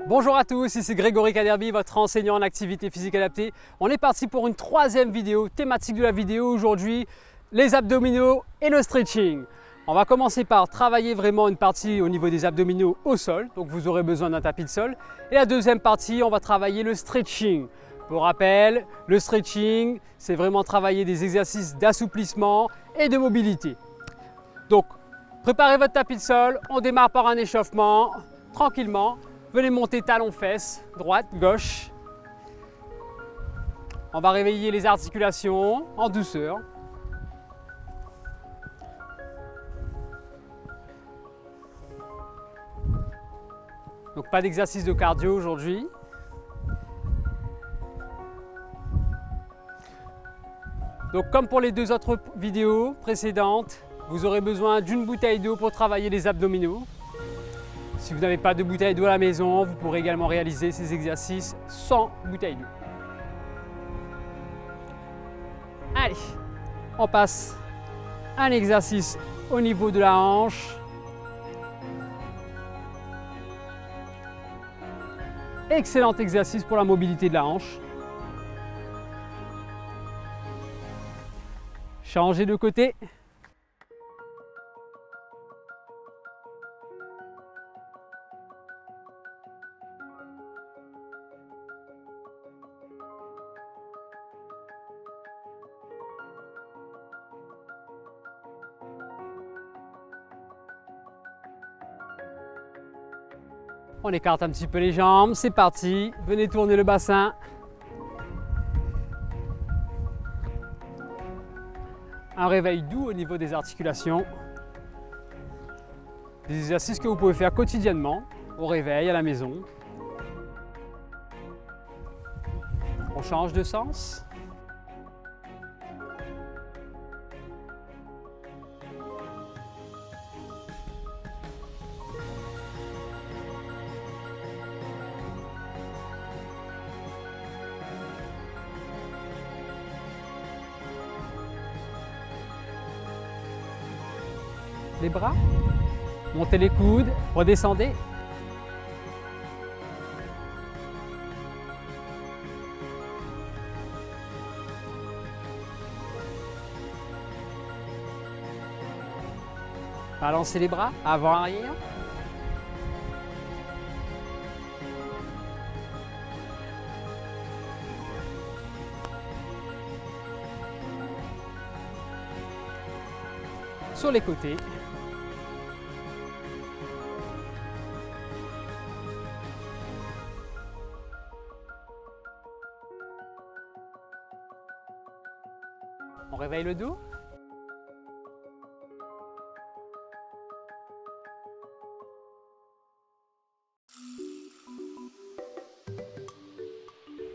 Bonjour à tous, ici Grégory Kaderbi, votre enseignant en activité physique adaptée. On est parti pour une troisième vidéo, thématique de la vidéo aujourd'hui, les abdominaux et le stretching. On va commencer par travailler vraiment une partie au niveau des abdominaux au sol, donc vous aurez besoin d'un tapis de sol. Et la deuxième partie, on va travailler le stretching. Pour rappel, le stretching, c'est vraiment travailler des exercices d'assouplissement et de mobilité. Donc, préparez votre tapis de sol, on démarre par un échauffement, tranquillement. Venez monter talons-fesses, droite, gauche. On va réveiller les articulations en douceur. Donc pas d'exercice de cardio aujourd'hui. Donc comme pour les deux autres vidéos précédentes, vous aurez besoin d'une bouteille d'eau pour travailler les abdominaux. Si vous n'avez pas de bouteille d'eau à la maison, vous pourrez également réaliser ces exercices sans bouteille d'eau. Allez, on passe un exercice au niveau de la hanche. Excellent exercice pour la mobilité de la hanche. Changez de côté. On écarte un petit peu les jambes, c'est parti. Venez tourner le bassin. Un réveil doux au niveau des articulations. Des exercices que vous pouvez faire quotidiennement, au réveil, à la maison. On change de sens. Les bras, montez les coudes, redescendez. Balancez les bras, avant-arrière. Sur les côtés. On réveille le dos.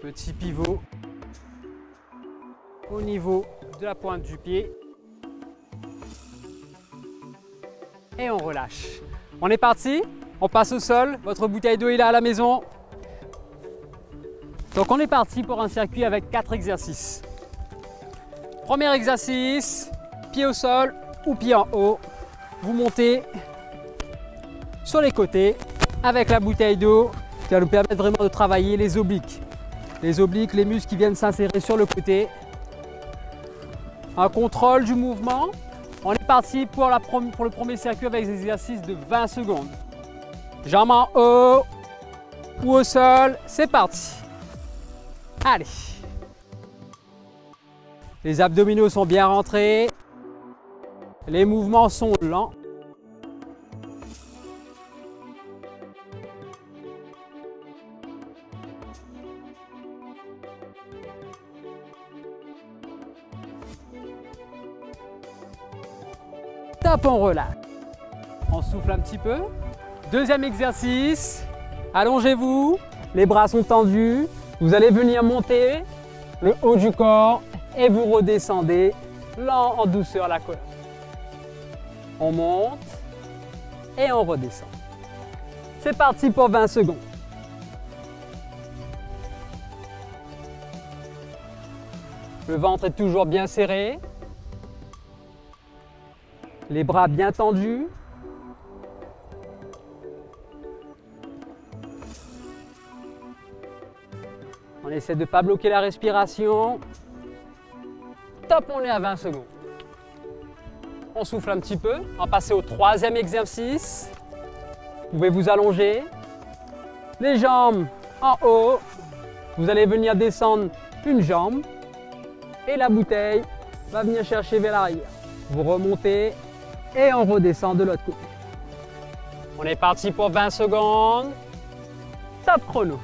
Petit pivot au niveau de la pointe du pied. Et on relâche. On est parti, on passe au sol. Votre bouteille d'eau est là à la maison. Donc on est parti pour un circuit avec 4 exercices. Premier exercice, pied au sol ou pied en haut. Vous montez sur les côtés avec la bouteille d'eau qui va nous permettre vraiment de travailler les obliques. Les obliques, les muscles qui viennent s'insérer sur le côté. Un contrôle du mouvement. On est parti pour le premier circuit avec des exercices de 20 secondes. Jambes en haut ou au sol, c'est parti. Allez. Les abdominaux sont bien rentrés. Les mouvements sont lents. Top, on relâche. On souffle un petit peu. Deuxième exercice. Allongez-vous. Les bras sont tendus. Vous allez venir monter le haut du corps et vous redescendez lent en douceur la colonne. On monte et on redescend. C'est parti pour 20 secondes. Le ventre est toujours bien serré. Les bras bien tendus. On essaie de ne pas bloquer la respiration. Top, on est à 20 secondes. On souffle un petit peu. On va passer au troisième exercice. Vous pouvez vous allonger. Les jambes en haut. Vous allez venir descendre une jambe. Et la bouteille va venir chercher vers l'arrière. Vous remontez et on redescend de l'autre côté. On est parti pour 20 secondes. Top chrono.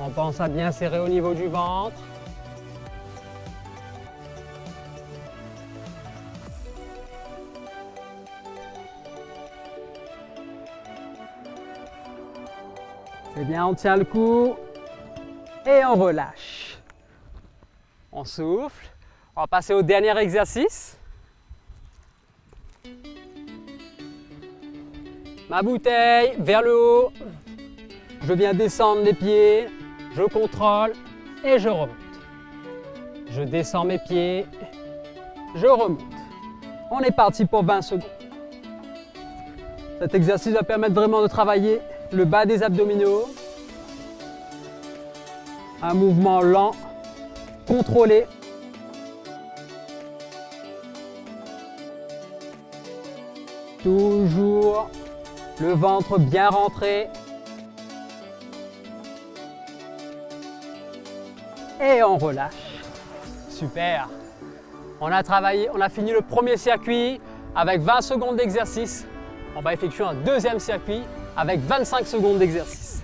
On pense à bien serrer au niveau du ventre. C'est bien, on tient le coup et on relâche. On souffle. On va passer au dernier exercice. Ma bouteille vers le haut. Je viens descendre les pieds. Je contrôle et je remonte. Je descends mes pieds. Je remonte. On est parti pour 20 secondes. Cet exercice va permettre vraiment de travailler le bas des abdominaux. Un mouvement lent, contrôlé. Toujours le ventre bien rentré. Et on relâche. Super. On a travaillé, on a fini le premier circuit avec 20 secondes d'exercice. On va effectuer un deuxième circuit avec 25 secondes d'exercice.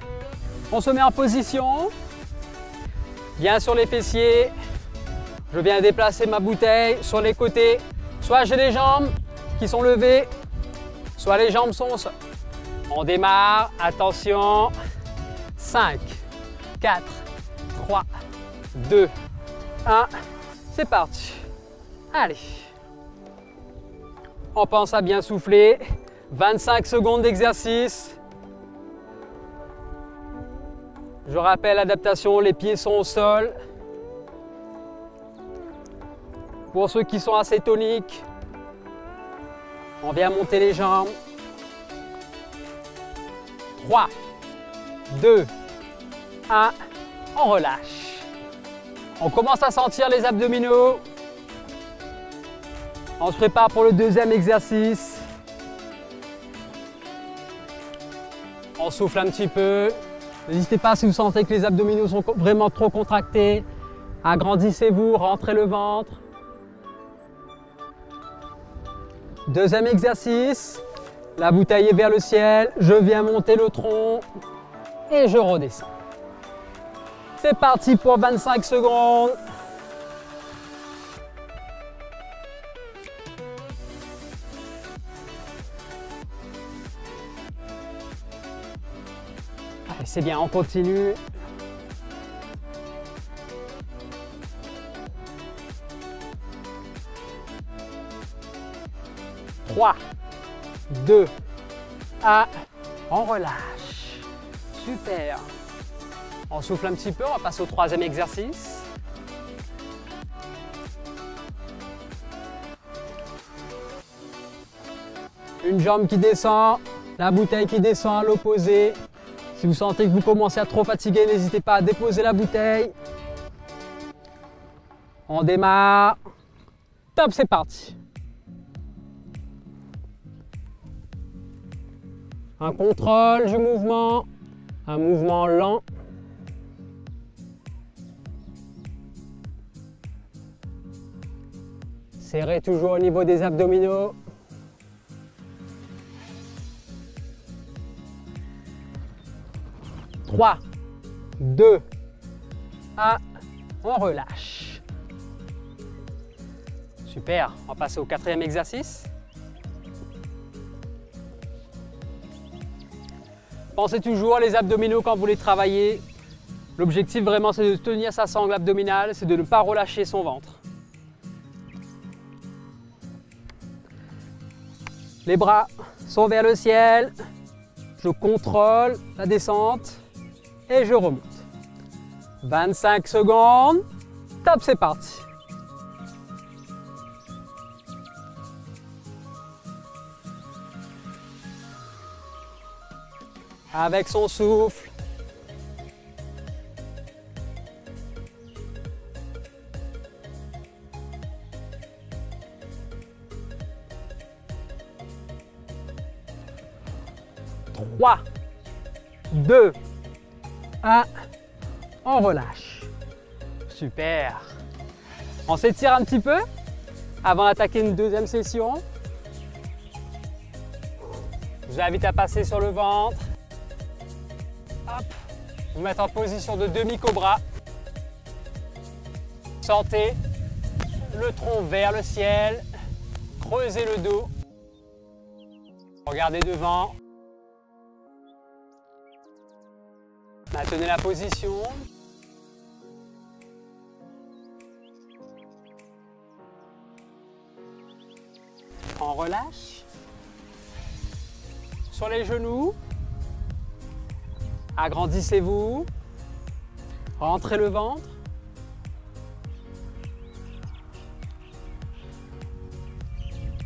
On se met en position, bien sur les fessiers. Je viens déplacer ma bouteille sur les côtés. Soit j'ai les jambes qui sont levées, soit les jambes sont au sol. On démarre, attention. 5, 4, 3, 2, 1. C'est parti. Allez. On pense à bien souffler. 25 secondes d'exercice. Je rappelle, adaptation, les pieds sont au sol. Pour ceux qui sont assez toniques, on vient monter les jambes. 3, 2, 1, on relâche. On commence à sentir les abdominaux. On se prépare pour le deuxième exercice. On souffle un petit peu. N'hésitez pas si vous sentez que les abdominaux sont vraiment trop contractés. Agrandissez-vous, rentrez le ventre. Deuxième exercice. La bouteille est vers le ciel. Je viens monter le tronc et je redescends. C'est parti pour 25 secondes. Allez, c'est bien, on continue. Trois, 2, 1, on relâche. Super. On souffle un petit peu, on va passer au troisième exercice. Une jambe qui descend, la bouteille qui descend à l'opposé. Si vous sentez que vous commencez à trop fatiguer, n'hésitez pas à déposer la bouteille. On démarre. Top, c'est parti. Un contrôle du mouvement, un mouvement lent. Serrez toujours au niveau des abdominaux. Trois, 2, 1, on relâche. Super, on va passer au quatrième exercice. Pensez toujours les abdominaux quand vous les travaillez. L'objectif vraiment c'est de tenir sa sangle abdominale, c'est de ne pas relâcher son ventre. Les bras sont vers le ciel. Je contrôle la descente et je remonte. 25 secondes. Top, c'est parti. avec son souffle. Trois, 2, 1, on relâche. Super. On s'étire un petit peu avant d'attaquer une deuxième session. Je vous invite à passer sur le ventre. Hop. Vous mettre en position de demi-cobra. Sortez le tronc vers le ciel. Creusez le dos. Regardez devant. Maintenez la position. On relâche. Sur les genoux. Agrandissez-vous. Rentrez le ventre.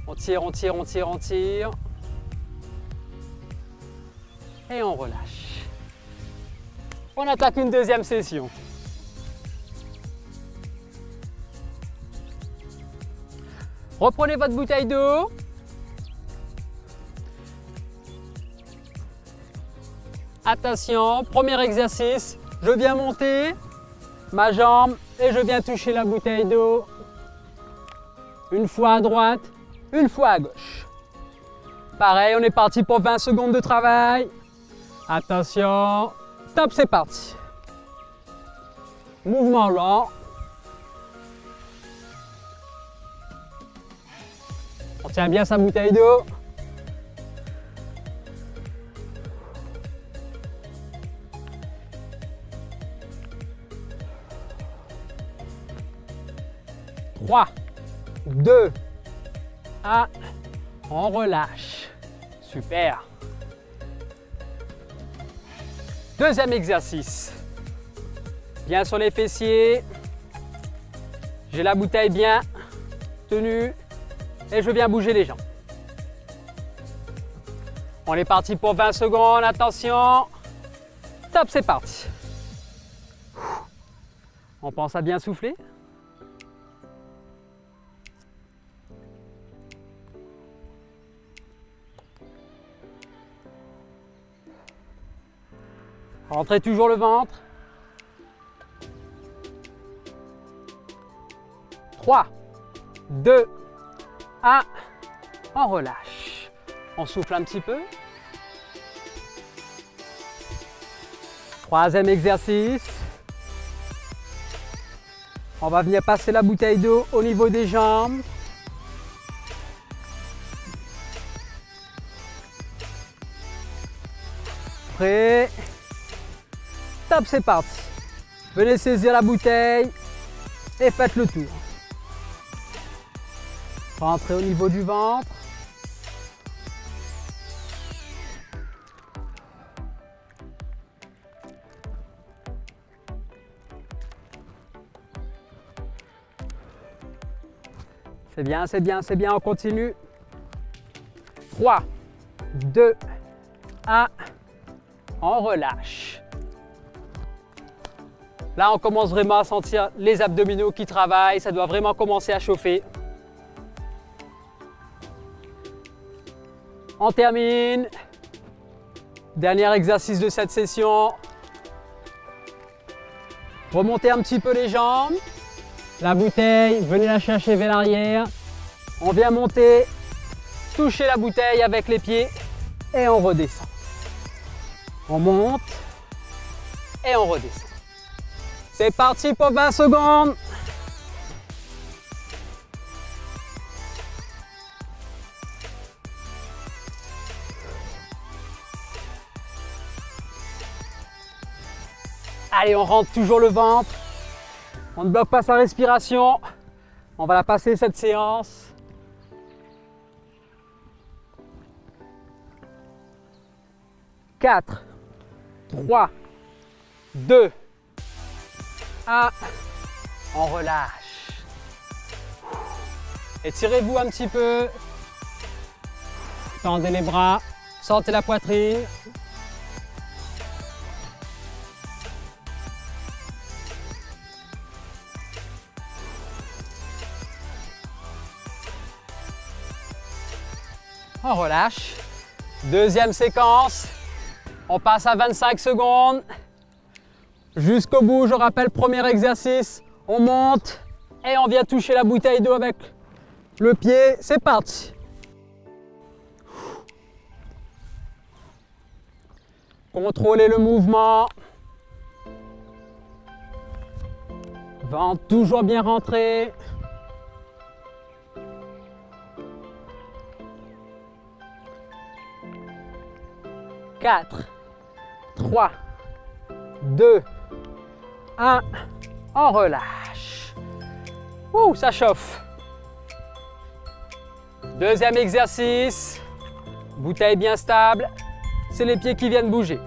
On tire, on tire, on tire, on tire. Et on relâche. On attaque une deuxième session. Reprenez votre bouteille d'eau. Attention, premier exercice. Je viens monter ma jambe et je viens toucher la bouteille d'eau. Une fois à droite, une fois à gauche. Pareil, on est parti pour 20 secondes de travail. Attention. Top, c'est parti. Mouvement lent. On tient bien sa bouteille d'eau. Trois, 2, 1, on relâche. Super. Deuxième exercice. Bien sur les fessiers. J'ai la bouteille bien tenue et je viens bouger les jambes. On est parti pour 20 secondes. Attention. Top, c'est parti. On pense à bien souffler. Rentrez toujours le ventre. 3, 2, 1, on relâche. On souffle un petit peu. Troisième exercice. On va venir passer la bouteille d'eau au niveau des jambes. Prêt? Top, c'est parti. Venez saisir la bouteille et faites le tour. Rentrez au niveau du ventre. C'est bien, c'est bien, c'est bien, on continue. 3, 2, 1, on relâche. Là, on commence vraiment à sentir les abdominaux qui travaillent. Ça doit vraiment commencer à chauffer. On termine. Dernier exercice de cette session. Remontez un petit peu les jambes. La bouteille, venez la chercher vers l'arrière. On vient monter, toucher la bouteille avec les pieds et on redescend. On monte et on redescend. C'est parti pour 20 secondes. Allez, on rentre toujours le ventre. On ne bloque pas sa respiration. On va la passer cette séance. Quatre, 3, 2, 1, on relâche. Étirez-vous un petit peu. Tendez les bras, sortez la poitrine. On relâche. Deuxième séquence. On passe à 25 secondes. Jusqu'au bout, je rappelle, premier exercice. On monte et on vient toucher la bouteille d'eau avec le pied. C'est parti. Contrôlez le mouvement. Ventre toujours bien rentré. Quatre, 3, 2, 1. On relâche. Ouh, ça chauffe. Deuxième exercice. Bouteille bien stable. C'est les pieds qui viennent bouger.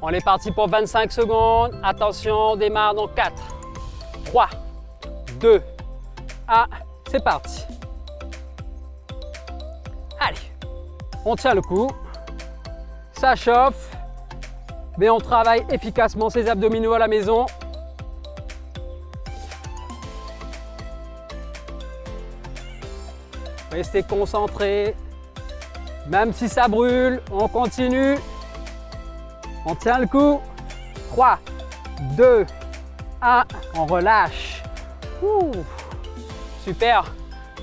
On est parti pour 25 secondes. Attention, on démarre dans 4, 3, 2, 1. C'est parti. Allez, on tient le coup. Ça chauffe, mais on travaille efficacement ses abdominaux à la maison. Restez concentrés. Même si ça brûle, on continue. On tient le coup. 3, 2, 1. On relâche. Ouh. Super.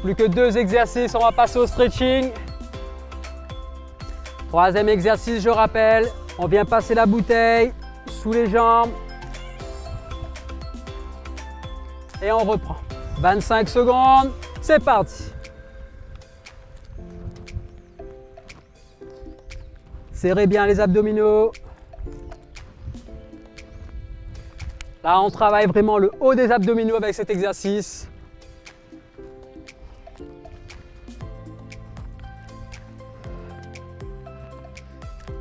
Plus que 2 exercices, on va passer au stretching. Troisième exercice, je rappelle. On vient passer la bouteille sous les jambes. Et on reprend. 25 secondes. C'est parti. Serrez bien les abdominaux. Là, on travaille vraiment le haut des abdominaux avec cet exercice.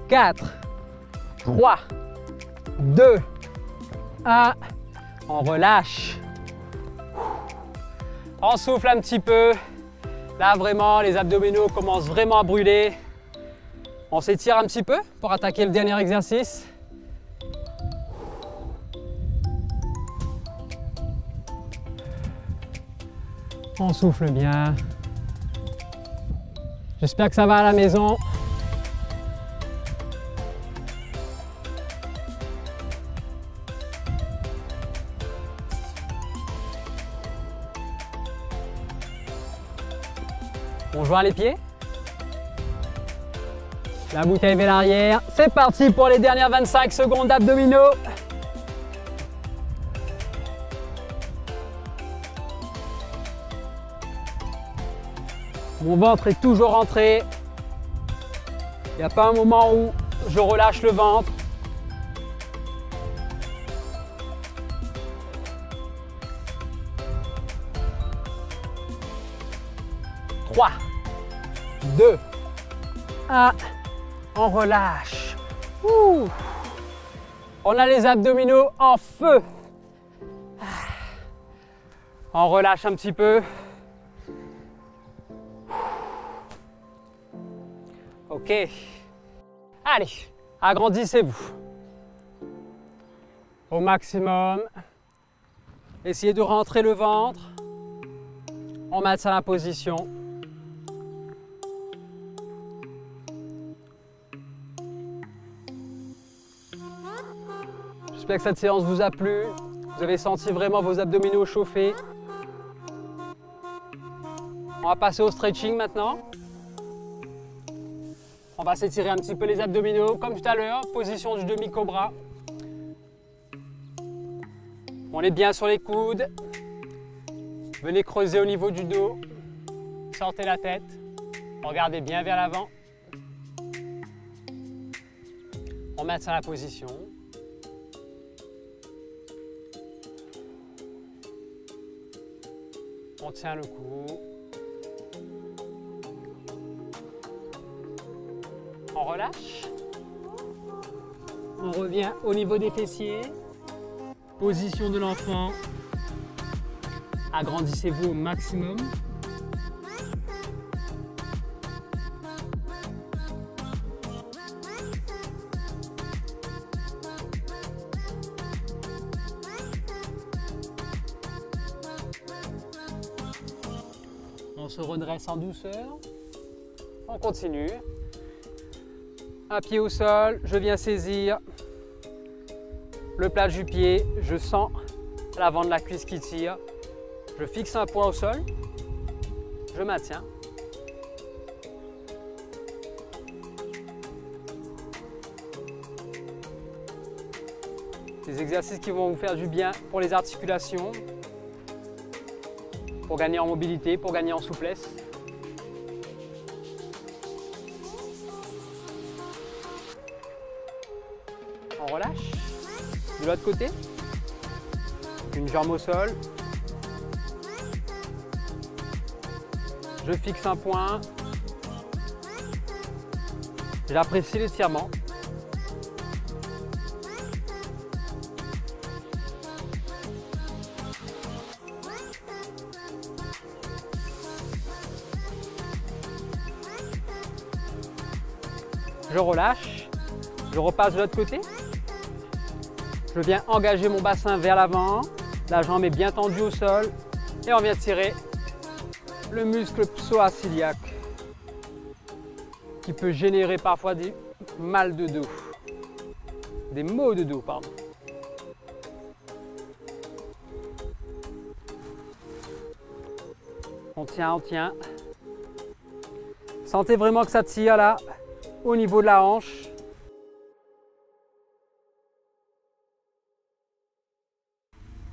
Quatre, 3, 2, 1. On relâche. On souffle un petit peu. Là, vraiment, les abdominaux commencent vraiment à brûler. On s'étire un petit peu pour attaquer le dernier exercice. On souffle bien. J'espère que ça va à la maison. On joint les pieds. La bouteille vers l'arrière. C'est parti pour les dernières 25 secondes d'abdominaux. Mon ventre est toujours rentré. Il n'y a pas un moment où je relâche le ventre. Trois, 2, 1. On relâche. Ouh. On a les abdominaux en feu. On relâche un petit peu. Ok. Allez, agrandissez-vous au maximum. Essayez de rentrer le ventre. On maintient la position. J'espère que cette séance vous a plu. Vous avez senti vraiment vos abdominaux chauffer. On va passer au stretching maintenant. On va s'étirer un petit peu les abdominaux, comme tout à l'heure, position du demi-cobra. On est bien sur les coudes. Venez creuser au niveau du dos. Sortez la tête. Regardez bien vers l'avant. On maintient la position. On tient le cou. On relâche. On revient au niveau des fessiers. Position de l'enfant. Agrandissez-vous au maximum. On se redresse en douceur. On continue. Un pied au sol, je viens saisir le plat du pied, je sens l'avant de la cuisse qui tire. Je fixe un point au sol, je maintiens. Des exercices qui vont vous faire du bien pour les articulations, pour gagner en mobilité, pour gagner en souplesse. On relâche. De l'autre côté, une jambe au sol. Je fixe un point. J'apprécie l'étirement. Je relâche, je repasse de l'autre côté. Je viens engager mon bassin vers l'avant, la jambe est bien tendue au sol et on vient tirer le muscle psoas-iliaque qui peut générer parfois des mal de dos, des maux de dos, pardon. On tient, on tient. Sentez vraiment que ça tire là, au niveau de la hanche.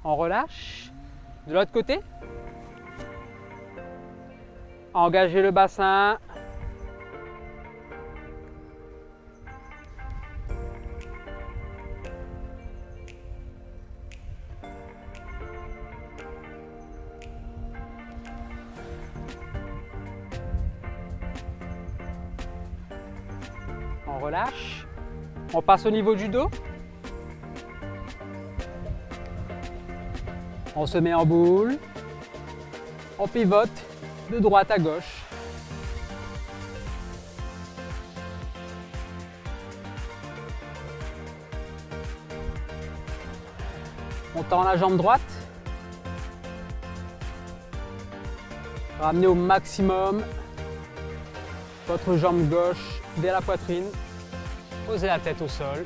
On relâche. De l'autre côté. Engagez le bassin. On relâche. On passe au niveau du dos. On se met en boule. On pivote de droite à gauche. On tend la jambe droite. Ramenez au maximum votre jambe gauche vers la poitrine. Posez la tête au sol.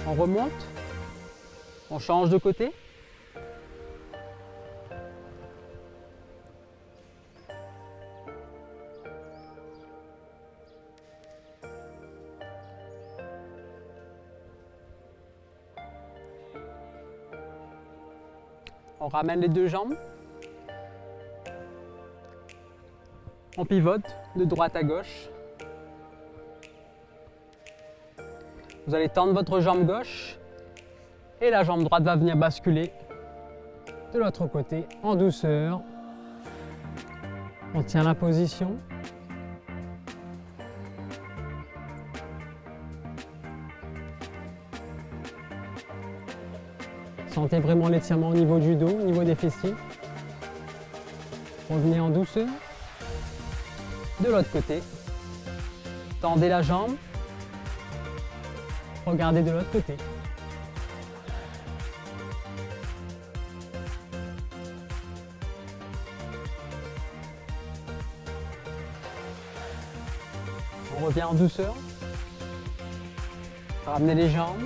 On remonte. On change de côté. On ramène les deux jambes. On pivote de droite à gauche. Vous allez tendre votre jambe gauche et la jambe droite va venir basculer de l'autre côté en douceur. On tient la position. Sentez vraiment l'étirement au niveau du dos, au niveau des fessiers. Revenez en douceur. De l'autre côté. Tendez la jambe. Regardez de l'autre côté. On revient en douceur. Ramenez les jambes.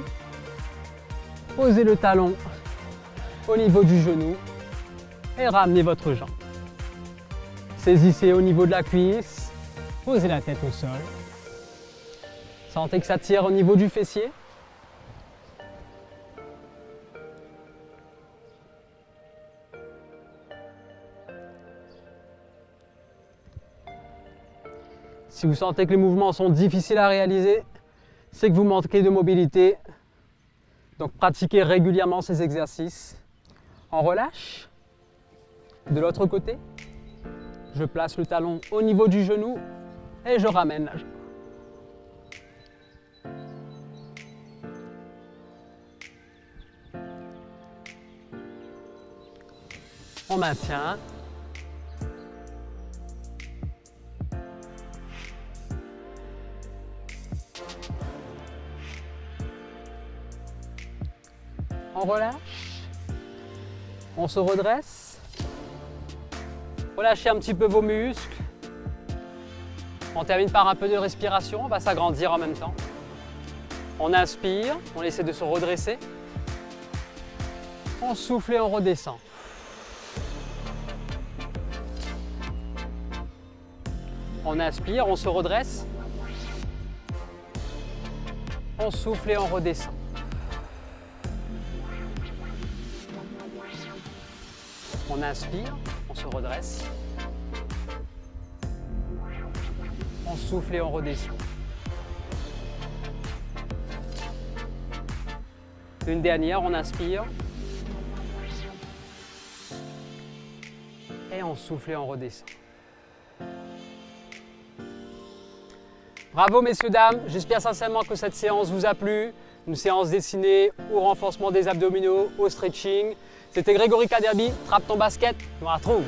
Posez le talon au niveau du genou et ramenez votre jambe. Saisissez au niveau de la cuisse. Posez la tête au sol. Sentez que ça tire au niveau du fessier. Si vous sentez que les mouvements sont difficiles à réaliser, c'est que vous manquez de mobilité. Donc pratiquez régulièrement ces exercices. On relâche. De l'autre côté, je place le talon au niveau du genou et je ramène la jambe. On maintient. On relâche. On se redresse. Relâchez un petit peu vos muscles. On termine par un peu de respiration, on va s'agrandir en même temps. On inspire, on essaie de se redresser. On souffle et on redescend. On inspire, on se redresse. On souffle et on redescend. On inspire, on se redresse. On souffle et on redescend. Une dernière, on inspire. Et on souffle et on redescend. Bravo messieurs, dames, j'espère sincèrement que cette séance vous a plu. Une séance destinée au renforcement des abdominaux, au stretching. C'était Grégory Kaderbi, Trappe ton basket, on se retrouve.